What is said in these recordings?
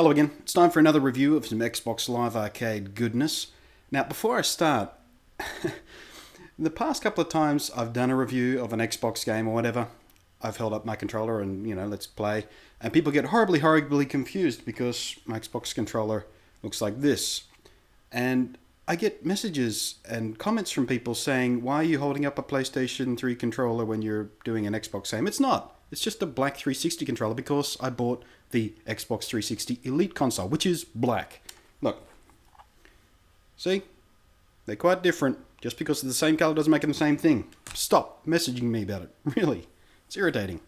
Hello again, it's time for another review of some Xbox Live Arcade goodness. Now before I start, the past couple of times I've done a review of an Xbox game or whatever, I've held up my controller and, let's play, and people get horribly confused because my Xbox controller looks like this. And I get messages and comments from people saying, why are you holding up a PlayStation 3 controller when you're doing an Xbox game? It's not. It's just a black 360 controller because I bought the Xbox 360 Elite console, which is black. Look. See? They're quite different. Just because they're the same color doesn't make them the same thing. Stop messaging me about it. Really. It's irritating.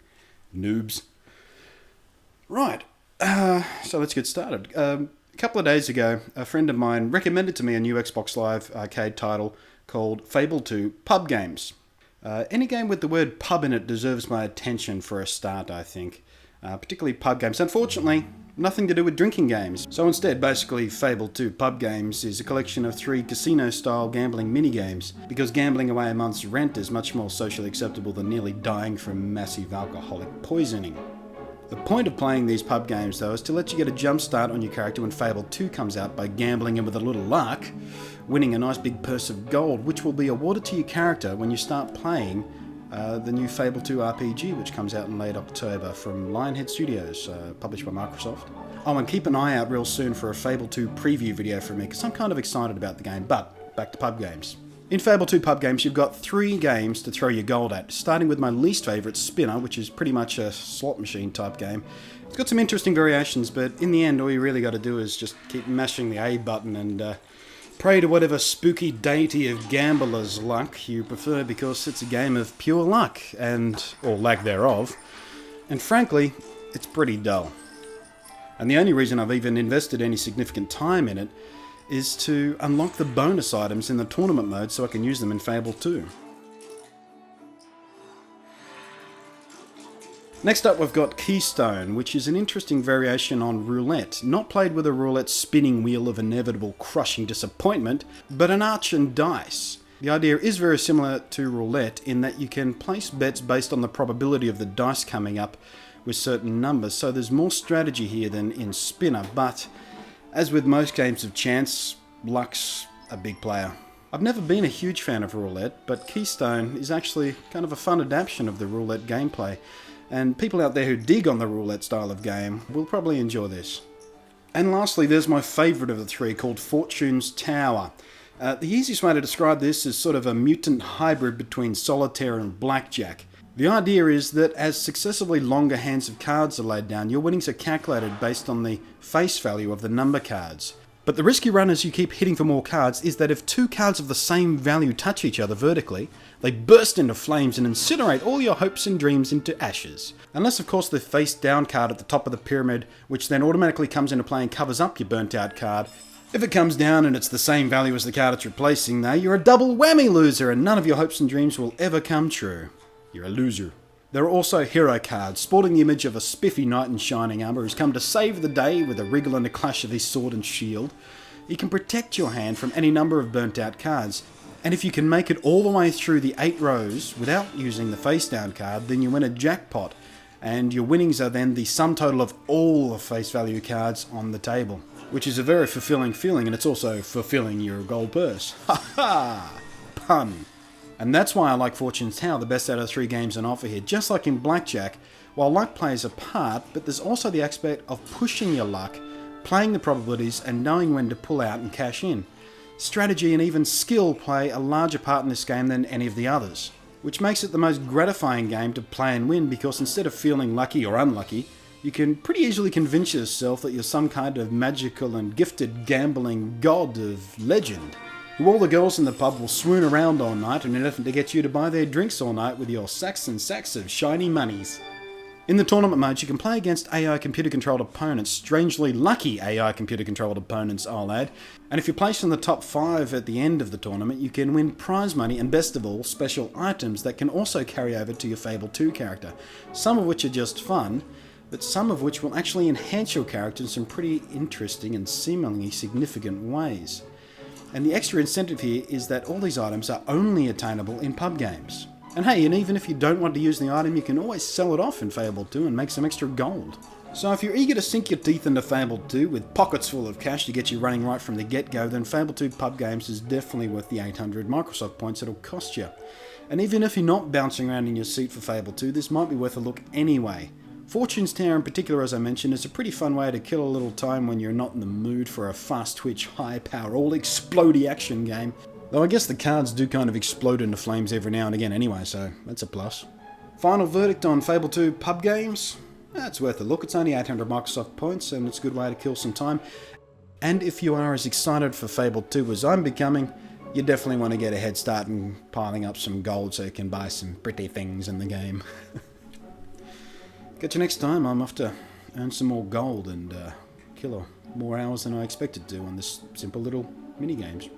Noobs. Right. So let's get started. A couple of days ago, a friend of mine recommended to me a new Xbox Live Arcade title called Fable 2 Pub Games. Any game with the word pub in it deserves my attention for a start, I think. Particularly pub games. Unfortunately, nothing to do with drinking games. So instead, basically, Fable 2 Pub Games is a collection of 3 casino-style gambling mini-games, because gambling away a month's rent is much more socially acceptable than nearly dying from massive alcoholic poisoning. The point of playing these pub games, though, is to let you get a jump start on your character when Fable 2 comes out by gambling and with a little luck, winning a nice big purse of gold, which will be awarded to your character when you start playing the new Fable 2 RPG, which comes out in late October from Lionhead Studios, published by Microsoft. Oh, and keep an eye out real soon for a Fable 2 preview video from me, because I'm kind of excited about the game. But, back to pub games. In Fable 2 Pub Games, you've got 3 games to throw your gold at, starting with my least favourite, Spinner, which is pretty much a slot machine type game. It's got some interesting variations, but in the end, all you really got to do is just keep mashing the A button and pray to whatever spooky deity of gambler's luck you prefer, because it's a game of pure luck, or lack thereof. And frankly, it's pretty dull. And the only reason I've even invested any significant time in it is to unlock the bonus items in the tournament mode so I can use them in Fable 2. Next up, we've got Keystone, which is an interesting variation on roulette, not played with a roulette spinning wheel of inevitable crushing disappointment, but an arch and dice. The idea is very similar to roulette in that you can place bets based on the probability of the dice coming up with certain numbers, so there's more strategy here than in Spinner, but as with most games of chance, luck's a big player. I've never been a huge fan of roulette, but Keystone is actually kind of a fun adaptation of the roulette gameplay, and people out there who dig on the roulette style of game will probably enjoy this. And lastly, there's my favourite of the 3, called Fortune's Tower. The easiest way to describe this is sort of a mutant hybrid between solitaire and blackjack. The idea is that as successively longer hands of cards are laid down, your winnings are calculated based on the face value of the number cards. But the risk you run as you keep hitting for more cards is that if 2 cards of the same value touch each other vertically, they burst into flames and incinerate all your hopes and dreams into ashes. Unless of course the face down card at the top of the pyramid, which then automatically comes into play and covers up your burnt out card. If it comes down and it's the same value as the card it's replacing, though, you're a double whammy loser and none of your hopes and dreams will ever come true. You're a loser. There are also hero cards, sporting the image of a spiffy knight in shining armour who's come to save the day with a wriggle and a clash of his sword and shield. You can protect your hand from any number of burnt out cards, and if you can make it all the way through the 8 rows without using the face down card, then you win a jackpot, and your winnings are then the sum total of all the face value cards on the table, which is a very fulfilling feeling, and it's also fulfilling your gold purse. Ha ha! Pun. And that's why I like Fortune's Tower the best out of the 3 games on offer here. Just like in Blackjack, while luck plays a part, but there's also the aspect of pushing your luck, playing the probabilities, and knowing when to pull out and cash in. Strategy and even skill play a larger part in this game than any of the others, which makes it the most gratifying game to play and win, because instead of feeling lucky or unlucky, you can pretty easily convince yourself that you're some kind of magical and gifted gambling god of legend, who all the girls in the pub will swoon around all night in an effort to get you to buy their drinks all night with your sacks and sacks of shiny monies. In the tournament mode, you can play against AI computer-controlled opponents, strangely lucky AI computer-controlled opponents, I'll add, and if you're placed in the top 5 at the end of the tournament, you can win prize money and, best of all, special items that can also carry over to your Fable 2 character, some of which are just fun, but some of which will actually enhance your character in some pretty interesting and seemingly significant ways. And the extra incentive here is that all these items are only attainable in pub games. And hey, and even if you don't want to use the item, you can always sell it off in Fable 2 and make some extra gold. So if you're eager to sink your teeth into Fable 2 with pockets full of cash to get you running right from the get-go, then Fable 2 Pub Games is definitely worth the 800 Microsoft points it'll cost you. And even if you're not bouncing around in your seat for Fable 2, this might be worth a look anyway. Fortune's Tower in particular, as I mentioned, is a pretty fun way to kill a little time when you're not in the mood for a fast-twitch, high-power, all-explodey action game. Though I guess the cards do kind of explode into flames every now and again anyway, so that's a plus. Final verdict on Fable 2 Pub Games? It's worth a look. It's only 800 Microsoft points, and it's a good way to kill some time. And if you are as excited for Fable 2 as I'm becoming, you definitely want to get a head start in piling up some gold so you can buy some pretty things in the game. Catch you next time. I'm off to earn some more gold and kill more hours than I expected to on this simple little mini games.